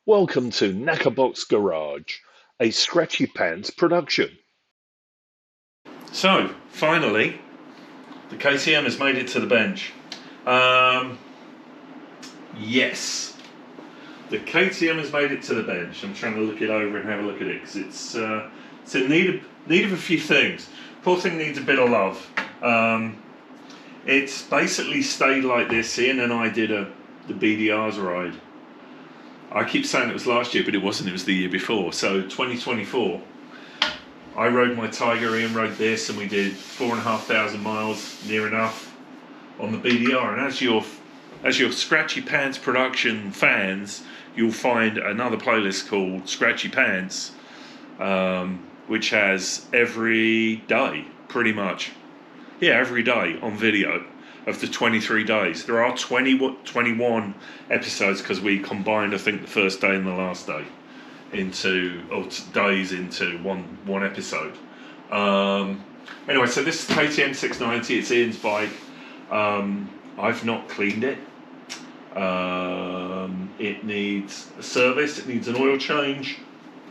Welcome to Knackerbox Garage, a Scratchy Pants production. So, finally, the KTM has made it to the bench. Yes, the KTM has made it to the bench. I'm trying to look it over and have a look at it because it's in need of a few things. Poor thing needs a bit of love. It's basically stayed like this. Ian and I did the BDR's ride. I keep saying it was last year, but it wasn't. It was the year before. So 2024. I rode my Tiger, Ian rode this, and we did 4,500 miles, near enough, on the BDR. And as your Scratchy Pants production fans, you'll find another playlist called Scratchy Pants, which has every day, pretty much. Yeah, every day on video of the 23 days. There are 21 episodes because we combined, I think, the first day and the last day days into one episode. Anyway, so this is KTM 690. It's Ian's bike. I've not cleaned it. It needs a service. It needs an oil change.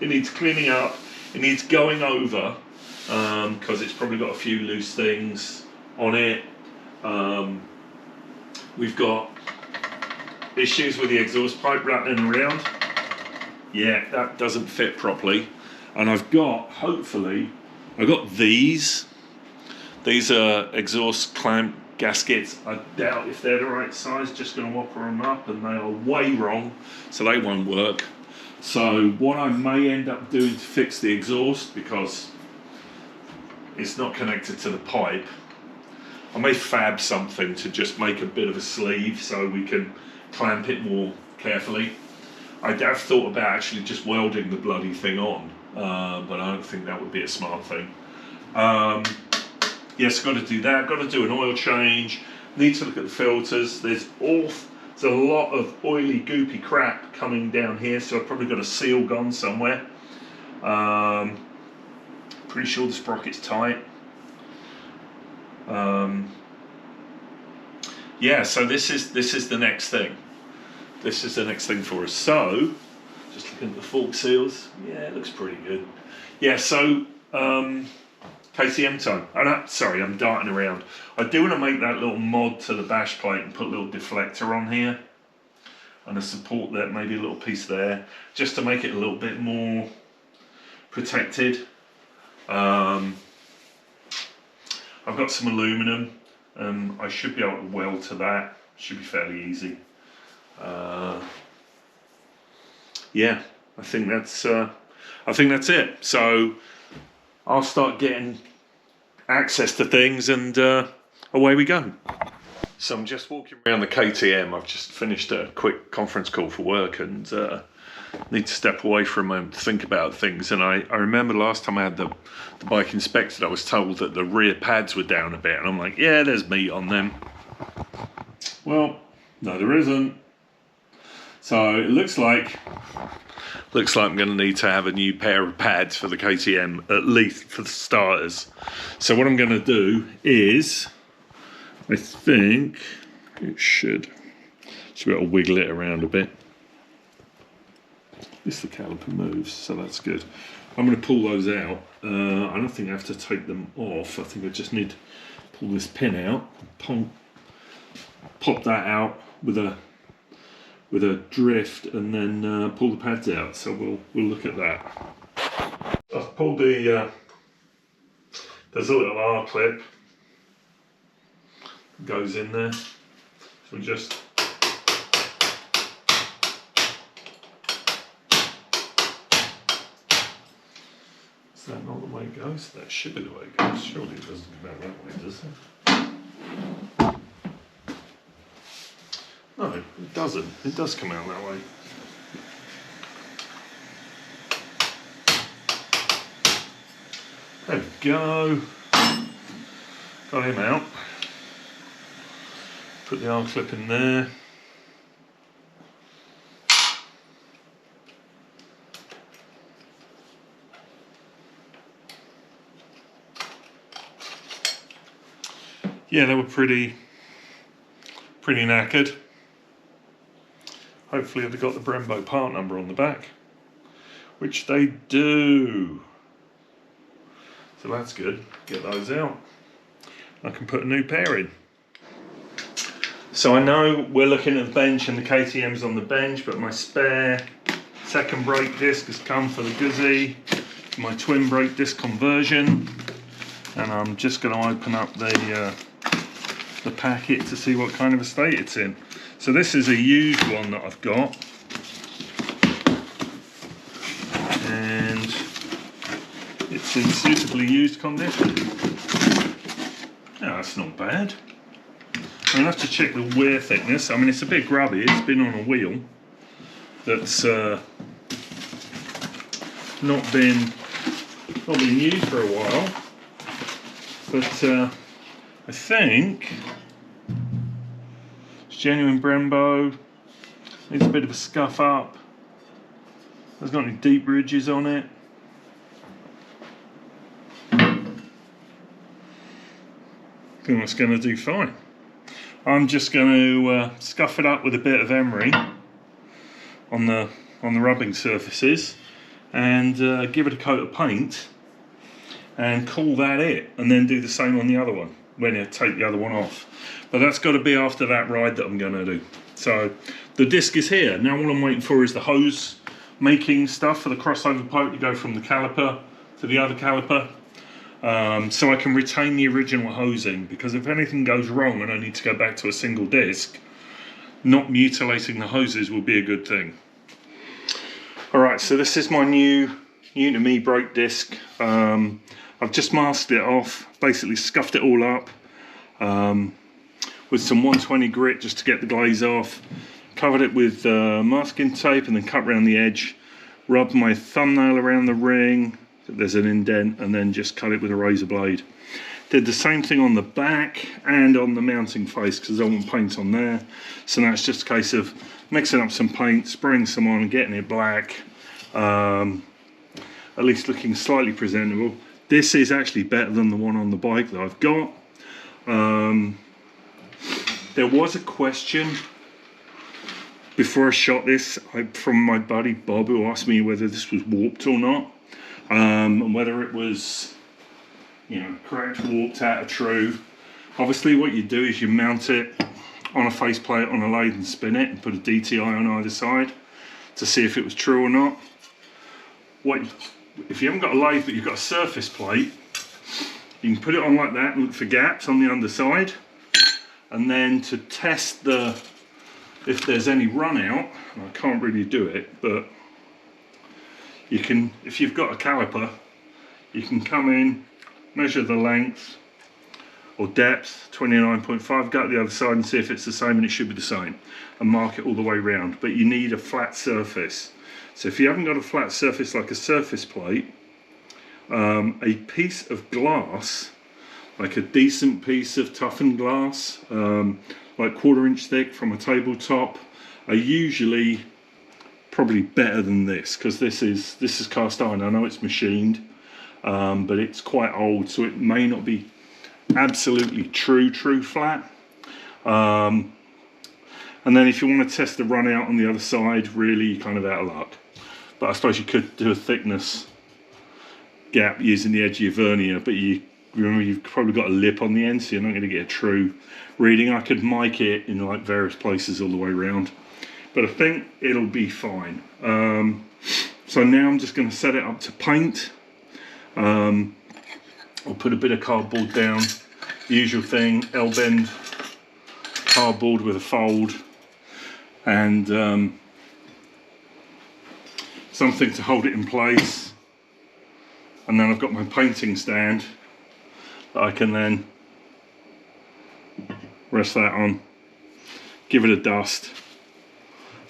It needs cleaning up. It needs going over because it's probably got a few loose things on it. We've got issues with the exhaust pipe rattling around. Yeah, that doesn't fit properly. And I've got these. These are exhaust clamp gaskets. I doubt if they're the right size, just going to whopper them up, and they are way wrong, so they won't work. So what I may end up doing to fix the exhaust, because it's not connected to the pipe, I may fab something to just make a bit of a sleeve so we can clamp it more carefully. I have thought about actually just welding the bloody thing on, but I don't think that would be a smart thing. Yes, got to do that. Got to do an oil change. Need to look at the filters. There's a lot of oily, goopy crap coming down here, so I've probably got a seal gone somewhere. Pretty sure the sprocket's tight. Yeah, so this is the next thing. This is the next thing for us. So, just looking at the fork seals. Yeah, it looks pretty good. Yeah, so KTM time. I'm darting around. I do want to make that little mod to the bash plate and put a little deflector on here. And a support there, maybe a little piece there. Just to make it a little bit more protected. I've got some aluminum. I should be able to weld to that. Should be fairly easy. Yeah, I think that's it. So I'll start getting access to things, and away we go. So I'm just walking around the KTM. I've just finished a quick conference call for work, and need to step away for a moment to think about things. And I remember last time I had the bike inspected, I was told that the rear pads were down a bit, and I'm like, yeah, there's meat on them. Well, no, there isn't. So it looks like I'm going to need to have a new pair of pads for the KTM, at least for the starters. So what I'm going to do is, I think it should be able to wiggle it around a bit. At least the caliper moves, so that's good. I'm going to pull those out. I don't think I have to take them off. I think I just need to pull this pin out, pop that out with a drift, and then pull the pads out. So we'll look at that. I've pulled the there's a little R clip goes in there. So just is that not the way it goes? That should be the way it goes. Surely it doesn't come out that way, does it? No, it doesn't. It does come out that way. There we go. Got him out. Put the arm clip in there. Yeah, they were pretty knackered. hopefully they've got the Brembo part number on the back, which they do. So that's good. Get those out. I can put a new pair in. So I know we're looking at the bench and the KTM's on the bench, but my spare second brake disc has come for the Guzzi, my twin brake disc conversion, and I'm just going to open up the packet to see what kind of a state it's in. So this is a used one that I've got, and it's in suitably used condition. Yeah, that's not bad. I'm going to have to check the wear thickness. I mean, it's a bit grubby. It's been on a wheel that's not been used for a while. But I think it's genuine Brembo. Needs a bit of a scuff up. Hasn't got any deep ridges on it. I think that's going to do fine. I'm just going to scuff it up with a bit of emery on the rubbing surfaces, and give it a coat of paint, and call that it, and then do the same on the other one when I take the other one off. But that's got to be after that ride that I'm going to do. So the disc is here. Now all I'm waiting for is the hose making stuff for the crossover pipe to go from the caliper to the other caliper. So I can retain the original hosing, because if anything goes wrong and I need to go back to a single disc, not mutilating the hoses will be a good thing. Alright, so this is my new to me brake disc. I've just masked it off, basically scuffed it all up with some 120 grit just to get the glaze off, covered it with masking tape and then cut around the edge, rubbed my thumbnail around the ring, there's an indent, and then just cut it with a razor blade. Did the same thing on the back and on the mounting face, because I want paint on there. So now it's just a case of mixing up some paint, spraying some on and getting it black, at least looking slightly presentable. This is actually better than the one on the bike that I've got. There was a question before I shot this from my buddy Bob, who asked me whether this was warped or not. And whether it was, you know, correct, warped out or true. Obviously what you do is you mount it on a faceplate on a lathe and spin it and put a DTI on either side to see if it was true or not. If you haven't got a lathe but you've got a surface plate, you can put it on like that and look for gaps on the underside, and then to test if there's any run out, and I can't really do it, but you can, if you've got a caliper, you can come in, measure the length or depth, 29.5, go to the other side and see if it's the same, and it should be the same, and mark it all the way around. But you need a flat surface. So if you haven't got a flat surface like a surface plate, a piece of glass, like a decent piece of toughened glass, like 1/4 inch thick from a tabletop, are usually probably better than this, because this is cast iron. I know it's machined, but it's quite old, so it may not be absolutely true flat. And then if you want to test the run out on the other side, really you're kind of out of luck. But I suppose you could do a thickness gap using the edge of your vernier, but remember you've probably got a lip on the end, so you're not going to get a true reading. I could mic it in like various places all the way around, but I think it'll be fine. So now I'm just going to set it up to paint. I'll put a bit of cardboard down, the usual thing, L-bend cardboard with a fold, and something to hold it in place. And then I've got my painting stand that I can then rest that on, give it a dust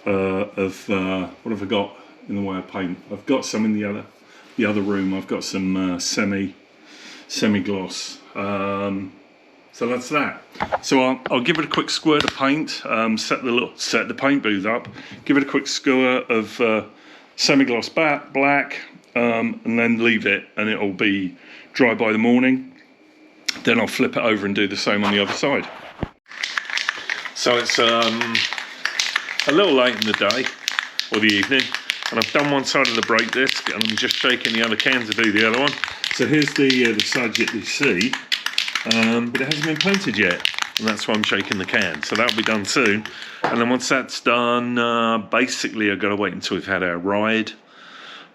of what have I got in the way of paint. I've got some in the other room. I've got some semi-gloss. So that's that. So I'll give it a quick squirt of paint, set the paint booth up, give it a quick squirt of semi-gloss black, and then leave it, and it'll be dry by the morning. Then I'll flip it over and do the same on the other side. So it's a little late in the day or the evening, and I've done one side of the brake disc, and I'm just shaking the other can to do the other one. So here's the side you see, but it hasn't been painted yet, and that's why I'm shaking the can. So that'll be done soon, and then once that's done, basically I've got to wait until we've had our ride.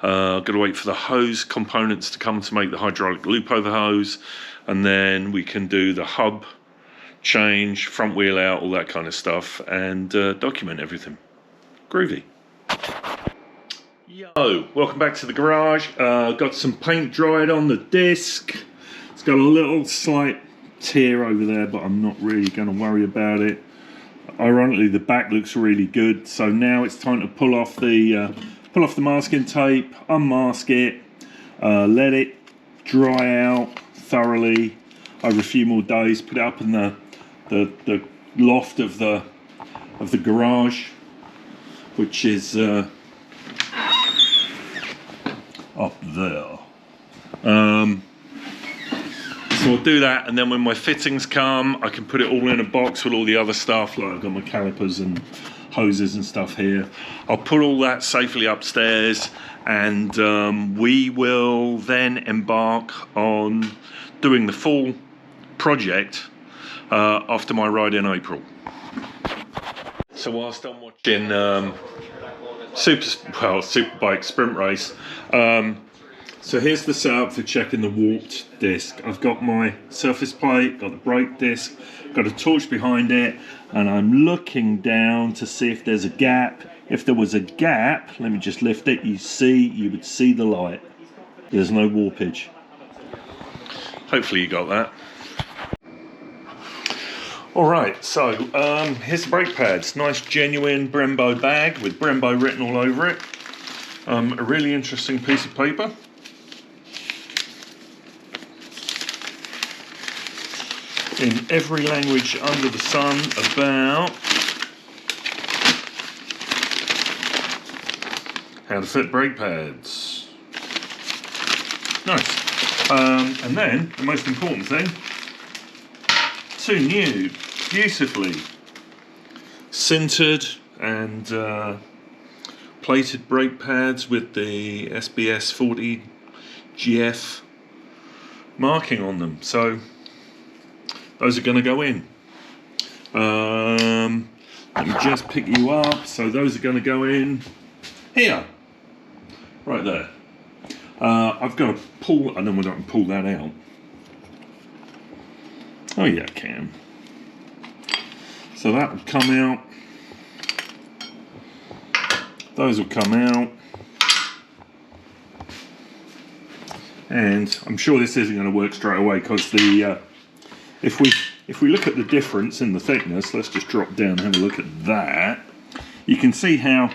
I've got to wait for the hose components to come to make the hydraulic loop over hose, and then we can do the hub change, front wheel out, all that kind of stuff, and document everything. Groovy. Yo, welcome back to the garage. Got some paint dried on the disc. It's got a little slight tear over there, but I'm not really going to worry about it. Ironically, the back looks really good, so now it's time to pull off the masking tape, unmask it, let it dry out thoroughly over a few more days, put it up in the loft of the garage, which is up there. So I'll do that, and then when my fittings come, I can put it all in a box with all the other stuff. Like I've got my calipers and hoses and stuff here. I'll put all that safely upstairs, and we will then embark on doing the full project after my ride in April. So whilst I'm watching Superbike sprint race, so here's the setup for checking the warped disc. I've got my surface plate, got the brake disc, got a torch behind it, and I'm looking down to see if there's a gap. If there was a gap, let me just lift it, you would see the light. There's no warpage. Hopefully you got that. Alright, so here's the brake pads. Nice genuine Brembo bag with Brembo written all over it. A really interesting piece of paper. In every language under the sun about how to fit brake pads. Nice. And then, the most important thing, two new, beautifully sintered and plated brake pads with the SBS 40 GF marking on them. So those are going to go in. Let me just pick you up. So those are going to go in here, right there. I've got to pull. I don't know whether I can pull that out. Oh yeah, I can. So that will come out. Those will come out. And I'm sure this isn't going to work straight away because the if we look at the difference in the thickness, let's just drop down and have a look at that. You can see how,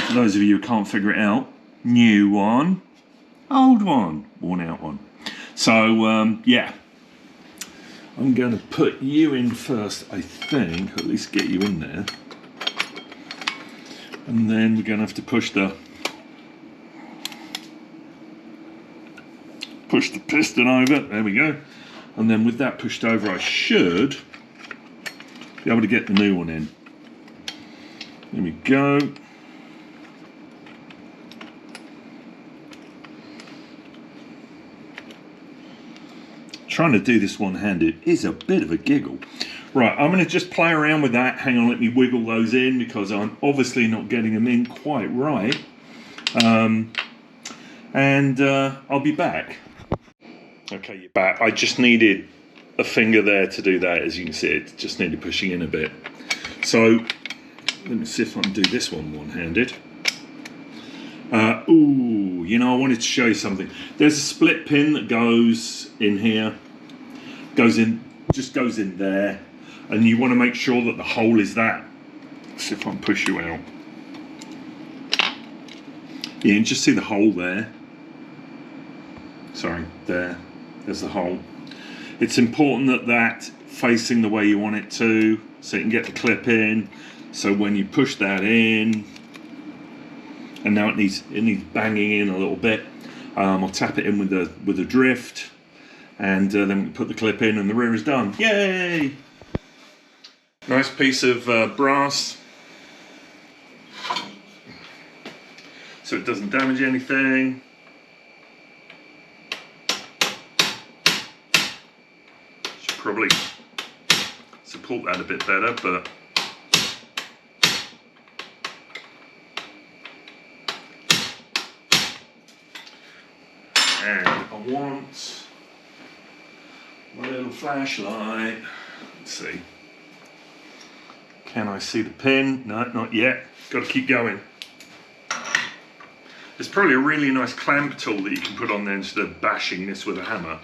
for those of you who can't figure it out, new one, old one, worn out one. So yeah, I'm going to put you in first, I think, at least get you in there. And then we're going to have to push the piston over. There we go. And then with that pushed over, I should be able to get the new one in. There we go. Trying to do this one-handed is a bit of a giggle. Right, I'm going to just play around with that. Hang on, let me wiggle those in because I'm obviously not getting them in quite right. And I'll be back. Okay, you're back. I just needed a finger there to do that. As you can see, it just needed pushing in a bit. So let me see if I can do this one one-handed. Ooh, you know, I wanted to show you something. There's a split pin that goes in here. Just goes in there. And you want to make sure that the hole is that. Let's see if I can push you out. Yeah, you can just see the hole there. Sorry, there. There's the hole. It's important that that's facing the way you want it to, so you can get the clip in. So when you push that in, and now it needs banging in a little bit. I'll tap it in with a drift, and then we put the clip in, and the rear is done. Yay! Nice piece of brass so it doesn't damage anything. Should probably support that a bit better, but and I want my little flashlight. Let's see. Can I see the pin? No, not yet. Got to keep going. There's probably a really nice clamp tool that you can put on there instead of bashing this with a hammer.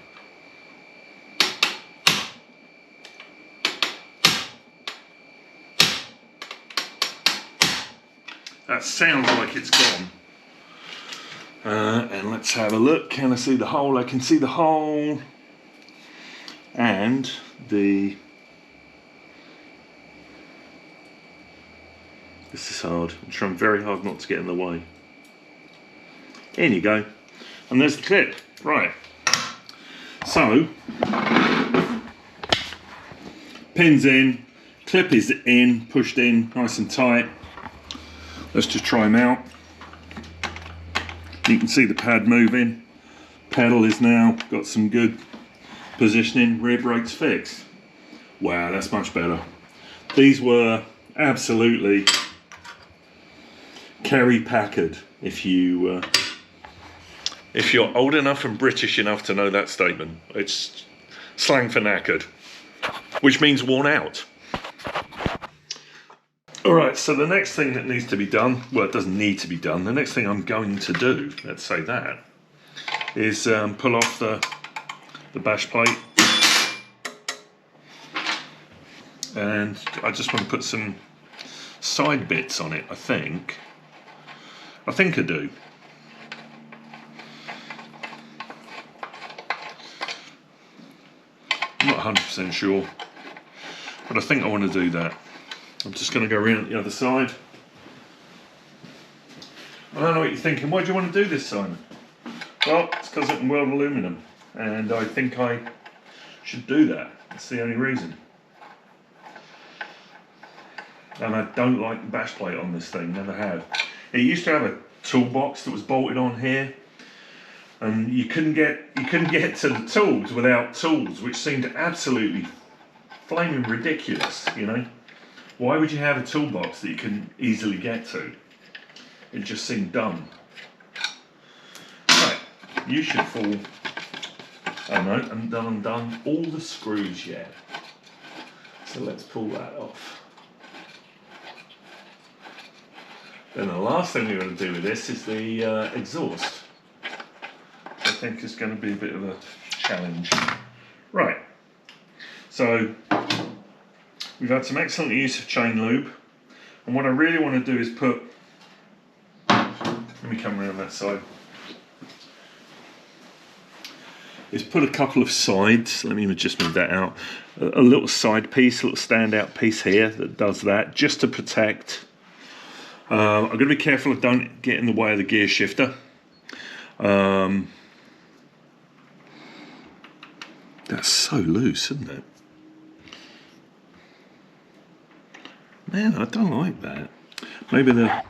That sounds like it's gone. And let's have a look. Can I see the hole? I can see the hole. And the... This is hard. I'm trying very hard not to get in the way. In you go. And there's the clip. Right. So, pin's in, clip is in, pushed in, nice and tight. Let's just try them out. You can see the pad moving. Pedal is now got some good positioning. Rear brake's fixed. Wow, that's much better. These were absolutely Kerry Packard, if you're old enough and British enough to know that statement. It's slang for knackered, which means worn out. Alright, so the next thing that needs to be done, well, it doesn't need to be done, the next thing I'm going to do, let's say that, is pull off the bash plate. And I just want to put some side bits on it, I think I do. I'm not 100% sure, but I think I want to do that. I'm just going to go around the other side. I don't know what you're thinking. Why do you want to do this, Simon? Well, it's because I can weld aluminum, and I think I should do that. That's the only reason. And I don't like the bash plate on this thing, never have. It used to have a toolbox that was bolted on here, and you couldn't get to the tools without tools, which seemed absolutely flaming ridiculous, you know. Why would you have a toolbox that you couldn't easily get to? It just seemed dumb. Right, you should fall. Oh no, I haven't done all the screws yet. So let's pull that off. Then the last thing we're going to do with this is the exhaust. I think is going to be a bit of a challenge. Right, so we've had some excellent use of chain lube, and what I really want to do is put, let me come around that side, is put a couple of sides, let me just move that out, a little side piece, a little standout piece here that does that, just to protect. I'm going to be careful I don't get in the way of the gear shifter. That's so loose, isn't it? Man, I don't like that. Maybe I'll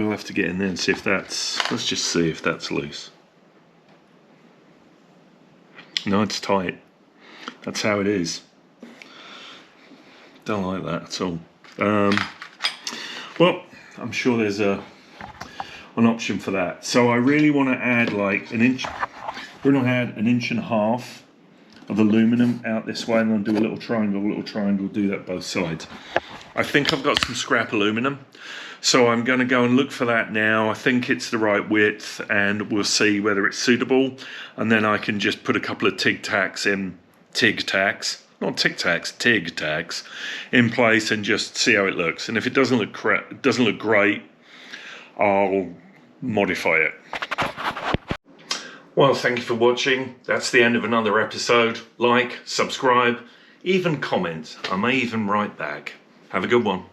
have to get in there and see if that's, let's just see if that's loose. No, it's tight. That's how it is. Don't like that at all. Well, I'm sure there's an option for that. So I really want to add like an inch. We're going to add 1.5 inches of aluminum out this way, and then do a little triangle, do that both sides. I think I've got some scrap aluminum, so I'm going to go and look for that now. I think it's the right width, and we'll see whether it's suitable, and then I can just put a couple of TIG tacks in place and just see how it looks. And if it doesn't look great, I'll modify it. Well, thank you for watching. That's the end of another episode. Like, subscribe, even comment. I may even write back. Have a good one.